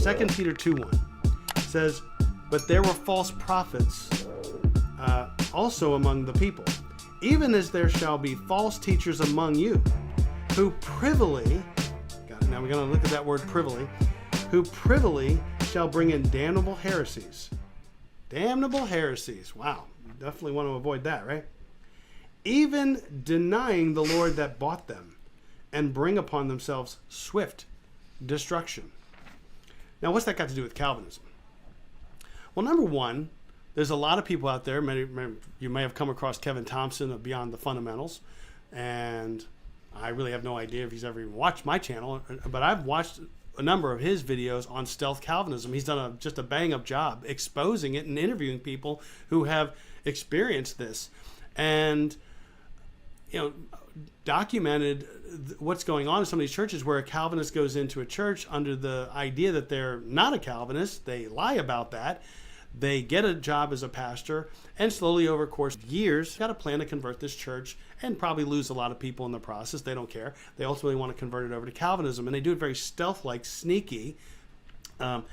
2 Peter 2:1 says, "But there were false prophets also among the people, even as there shall be false teachers among you, who privily," now we're going to look at that word privily, "who privily shall bring in damnable heresies." Damnable heresies. Wow. You definitely want to avoid that, right? "Even denying the Lord that bought them, and bring upon themselves swift destruction." Now, what's that got to do with Calvinism? Well, number one, there's a lot of people out there. You may have come across Kevin Thompson of Beyond the Fundamentals, and I really have no idea if he's ever even watched my channel, but I've watched a number of his videos on stealth Calvinism. He's done just a bang-up job exposing it and interviewing people who have experienced this, and documented what's going on in some of these churches where a Calvinist goes into a church under the idea that they're not a Calvinist. They lie about that. They get a job as a pastor, and slowly over a course of years, got a plan to convert this church and probably lose a lot of people in the process. They don't care. They ultimately want to convert it over to Calvinism, and they do it very stealth-like, sneaky. And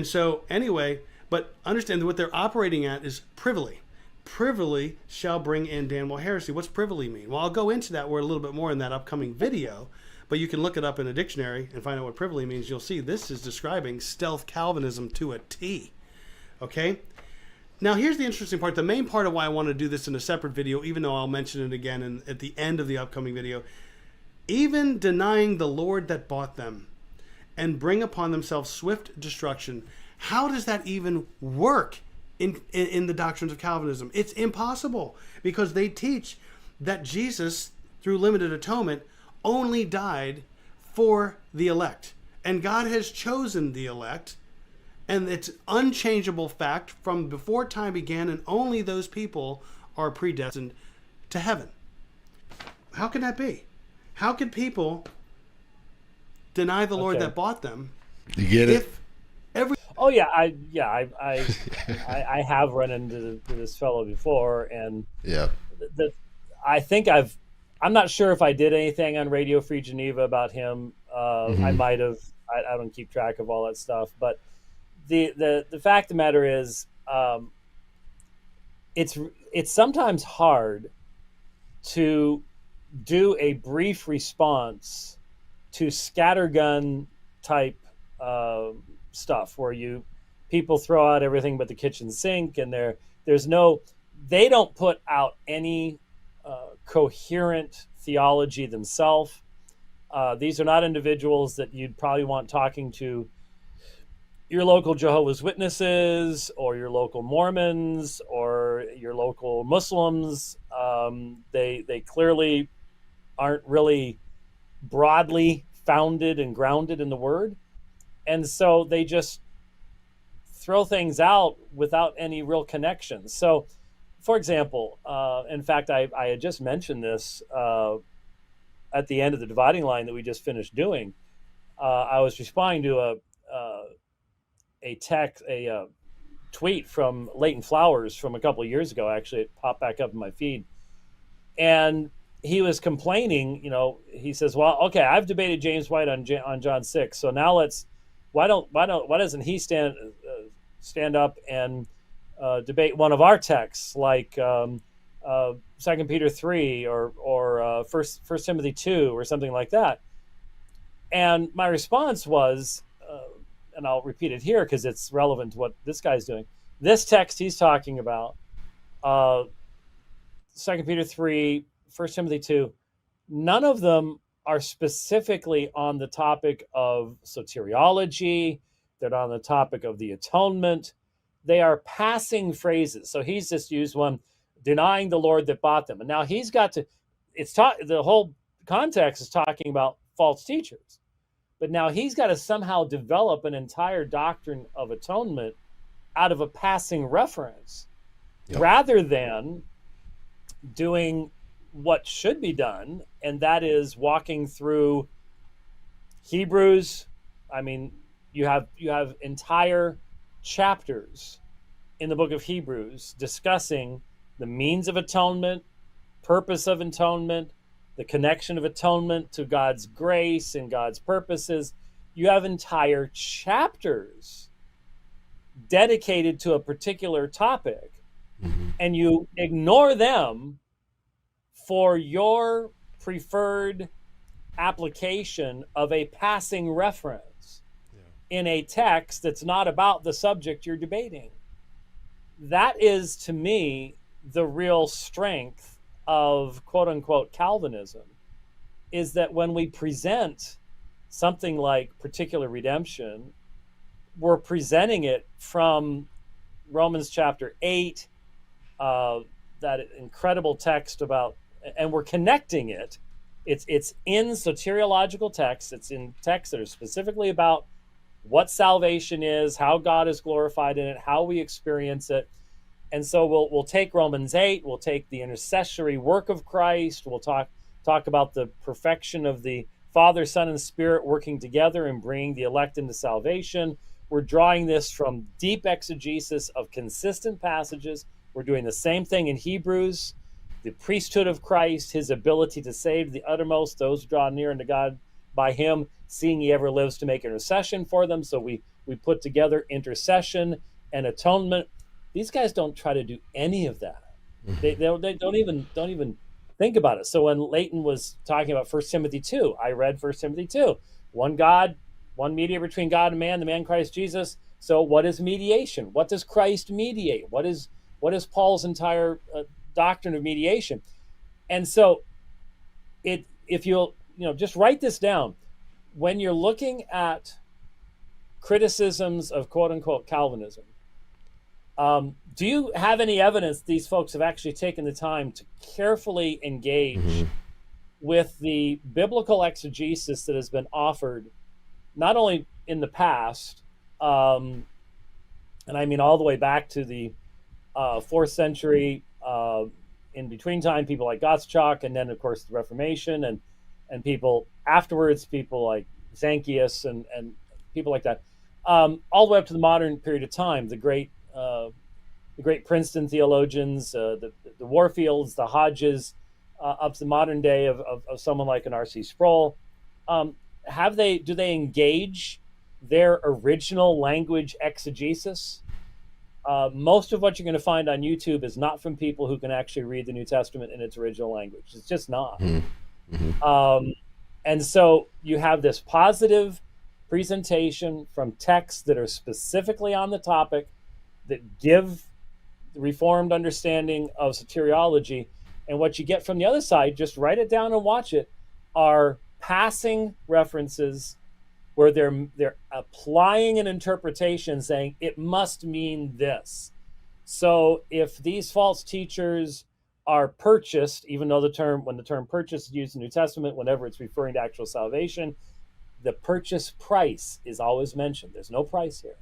so anyway, but understand that what they're operating at is privily. Privily shall bring in damnable heresy. What's privily mean? Well, I'll go into that word a little bit more in that upcoming video, but you can look it up in a dictionary and find out what privily means. You'll see this is describing stealth Calvinism to a T. Okay? Now, here's the interesting part. The main part of why I want to do this in a separate video, even though I'll mention it again at the end of the upcoming video, "Even denying the Lord that bought them, and bring upon themselves swift destruction." How does that even work in the doctrines of Calvinism? It's impossible, because they teach that Jesus, through limited atonement, only died for the elect. And God has chosen the elect, and it's unchangeable fact from before time began, and only those people are predestined to heaven. How can that be? How can people deny the Lord that bought them? You get it? Oh yeah, I have run into this fellow before, and yeah, I think I'm not sure if I did anything on Radio Free Geneva about him. I might have. I don't keep track of all that stuff, but the fact of the matter is, it's sometimes hard to do a brief response to scattergun type stuff where people throw out everything but the kitchen sink, and they don't put out any coherent theology themselves. These are not individuals that you'd probably want talking to your local Jehovah's Witnesses or your local Mormons or your local Muslims. They clearly aren't really broadly founded and grounded in the Word. And so they just throw things out without any real connection. So, for example, in fact, I had just mentioned this at the end of the dividing line that we just finished doing. I was responding to a tweet from Leighton Flowers from a couple of years ago. Actually, it popped back up in my feed, and he was complaining. He says, "Well, okay, I've debated James White on John 6, so now why doesn't he stand up and debate one of our texts, like 2 Peter 3 or 1 Timothy 2 or something like that?" And my response was, and I'll repeat it here because it's relevant to what this guy's doing. This text he's talking about, 2 Peter 3, 1 Timothy 2, none of them are specifically on the topic of soteriology. They're not on the topic of the atonement. They are passing phrases. So he's just used one, denying the Lord that bought them. And now he's got to, the whole context is talking about false teachers. But now he's got to somehow develop an entire doctrine of atonement out of a passing reference, rather than doing what should be done, and that is walking through Hebrews. I mean, you have entire chapters in the book of Hebrews discussing the means of atonement, purpose of atonement, the connection of atonement to God's grace and God's purposes. you have entire chapters dedicated to a particular topic, and you ignore them for your preferred application of a passing reference in a text that's not about the subject you're debating. That is, to me, the real strength of quote unquote Calvinism, is that when we present something like particular redemption, we're presenting it from Romans chapter 8, that incredible text about, and we're connecting it. It's in soteriological texts. It's in texts that are specifically about what salvation is, how God is glorified in it, how we experience it. And so we'll take Romans 8, we'll take the intercessory work of Christ, we'll talk about the perfection of the Father, Son, and Spirit working together and bringing the elect into salvation. We're drawing this from deep exegesis of consistent passages. We're doing the same thing in Hebrews, the priesthood of Christ, his ability to save the uttermost, those who draw near unto God by him, seeing he ever lives to make intercession for them. So we put together intercession and atonement. These guys don't try to do any of that. They don't even think about it. So when Leighton was talking about 1 Timothy 2, I read 1 Timothy 2. One God, one mediator between God and man, the man Christ Jesus. So what is mediation? What does Christ mediate? What is Paul's entire doctrine of mediation? And so if you'll just write this down, when you're looking at criticisms of quote unquote Calvinism, do you have any evidence these folks have actually taken the time to carefully engage with the biblical exegesis that has been offered, not only in the past, and I mean all the way back to the 4th century, in between time, people like Gottschalk, and then of course the Reformation, and people afterwards, people like Zanchius and people like that, all the way up to the modern period of time, the great Princeton theologians, the Warfields, the Hodges, up to the modern day of someone like an R.C. Sproul. Do they engage their original language exegesis? Most of what you're going to find on YouTube is not from people who can actually read the New Testament in its original language. It's just not. And so you have this positive presentation from texts that are specifically on the topic, that give the Reformed understanding of soteriology. And what you get from the other side, just write it down and watch it, are passing references where they're applying an interpretation saying it must mean this. So if these false teachers are purchased, even though when the term purchase is used in the New Testament, whenever it's referring to actual salvation, the purchase price is always mentioned. There's no price here.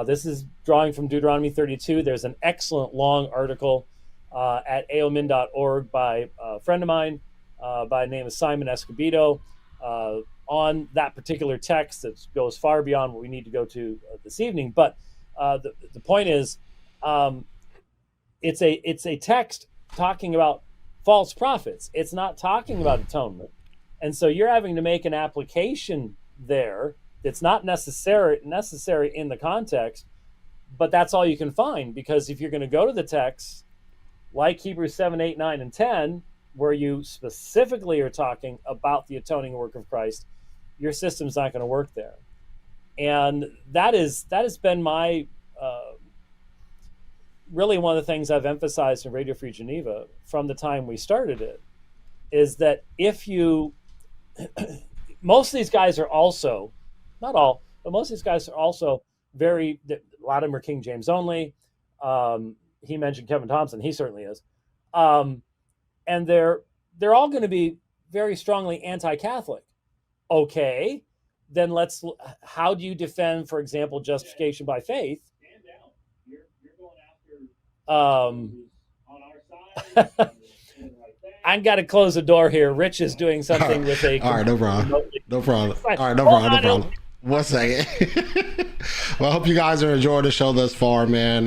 This is drawing from Deuteronomy 32. There's an excellent long article at aomin.org by a friend of mine by the name of Simon Escobedo on that particular text that goes far beyond what we need to go to this evening. But the point is, it's a text talking about false prophets. It's not talking about atonement. And so you're having to make an application there that's not necessary in the context, but that's all you can find. Because if you're going to go to the text like Hebrews 7, 8, 9, and 10, where you specifically are talking about the atoning work of Christ, your system's not going to work there. And that has been my really one of the things I've emphasized in Radio Free Geneva from the time we started it, is that if you most of these guys are also, not all, but most of these guys are also a lot of them are King James only. He mentioned Kevin Thompson. He certainly is. And they're all going to be very strongly anti-Catholic. Okay, then how do you defend, for example, justification by faith? Stand down. You're going after on our side. I've got to close the door here. Rich is doing something with a... All right, no problem. No problem. All right, no problem. 1 second. Well, I hope you guys are enjoying the show thus far, man.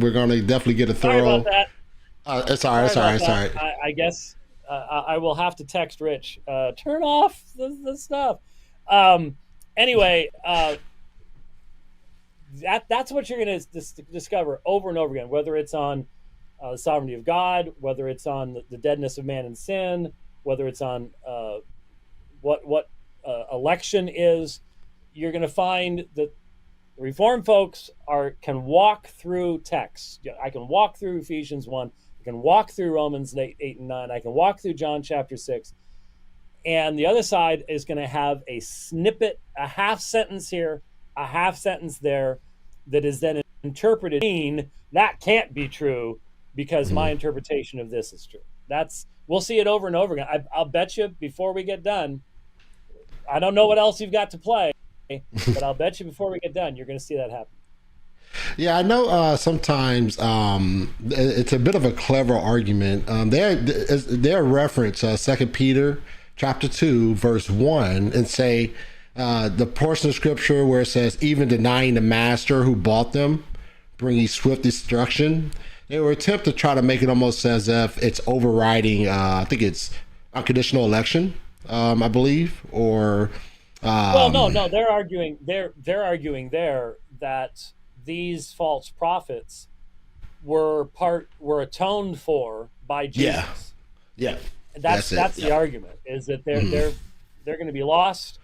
We're going to definitely get a thorough... Sorry about that. It's all right. I guess I will have to text Rich. Turn off the stuff. Anyway, that's what you're going to discover over and over again, whether it's on the sovereignty of God, whether it's on the deadness of man and sin, whether it's on what election is. You're going to find that Reformed folks can walk through texts. I can walk through Ephesians 1. I can walk through Romans 8 and 9. I can walk through John chapter 6. And the other side is going to have a snippet, a half sentence here, a half sentence there, that is then interpreted. That can't be true because my interpretation of this is true. We'll see it over and over again. I'll bet you before we get done, I don't know what else you've got to play, but I'll bet you before we get done, you're going to see that happen. Yeah, I know sometimes it's a bit of a clever argument. They reference 2 Peter chapter 2, verse 1, and say the portion of scripture where it says, even denying the master who bought them, bringing swift destruction. They were attempt to try to make it almost as if it's overriding, I think it's unconditional election, I believe, or... well, no, they're arguing there that these false prophets were atoned for by Jesus. Yeah. That's the argument, is that they're going to be lost,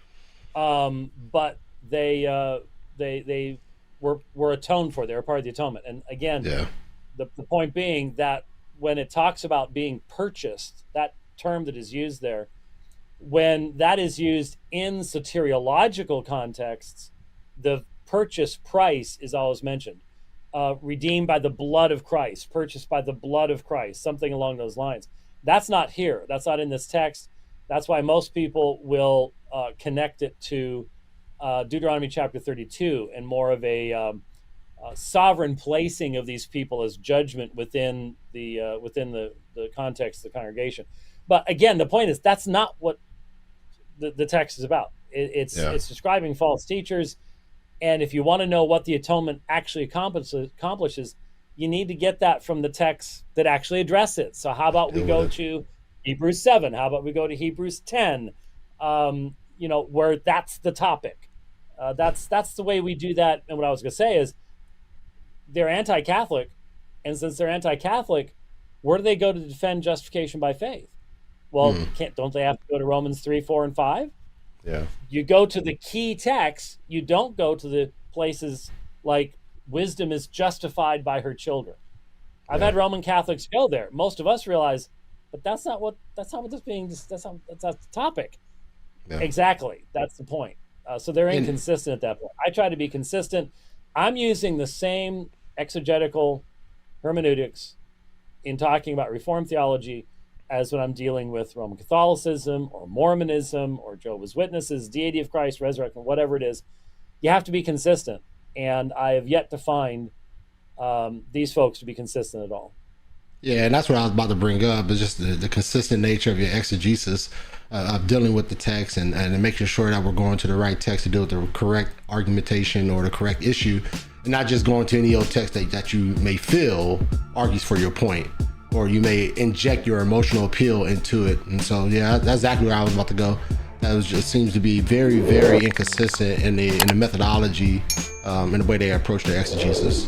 but they were atoned for. They were part of the atonement. And again, the point being that when it talks about being purchased, that term that is used there, when that is used in soteriological contexts, the purchase price is always mentioned. Redeemed by the blood of Christ, purchased by the blood of Christ, something along those lines. That's not here. That's not in this text. That's why most people will connect it to Deuteronomy chapter 32 and more of a sovereign placing of these people as judgment within the context of the congregation. But again, the point is that's not what the text is about. It's describing false teachers, and if you want to know what the atonement actually accomplishes, you need to get that from the texts that actually address it. So how about we go to Hebrews 7? How about we go to Hebrews 10? Where that's the topic. That's the way we do that. And what I was going to say is they're anti-Catholic, and since they're anti-Catholic, where do they go to defend justification by faith? Well, don't they have to go to Romans 3, 4, and 5? Yeah. You go to the key texts. You don't go to the places like wisdom is justified by her children. I've had Roman Catholics go there. Most of us realize, but that's not what that's not the topic. Yeah. Exactly. That's the point. So they're inconsistent at that point. I try to be consistent. I'm using the same exegetical hermeneutics in talking about Reformed theology as when I'm dealing with Roman Catholicism or Mormonism or Jehovah's Witnesses, deity of Christ, resurrection, whatever it is. You have to be consistent. And I have yet to find these folks to be consistent at all. Yeah, and that's what I was about to bring up, is just the consistent nature of your exegesis of dealing with the text and making sure that we're going to the right text to deal with the correct argumentation or the correct issue, and not just going to any old text that you may feel argues for your point, or you may inject your emotional appeal into it. And so, yeah, that's exactly where I was about to go. That just seems to be very, very inconsistent in the methodology and the way they approach their exegesis.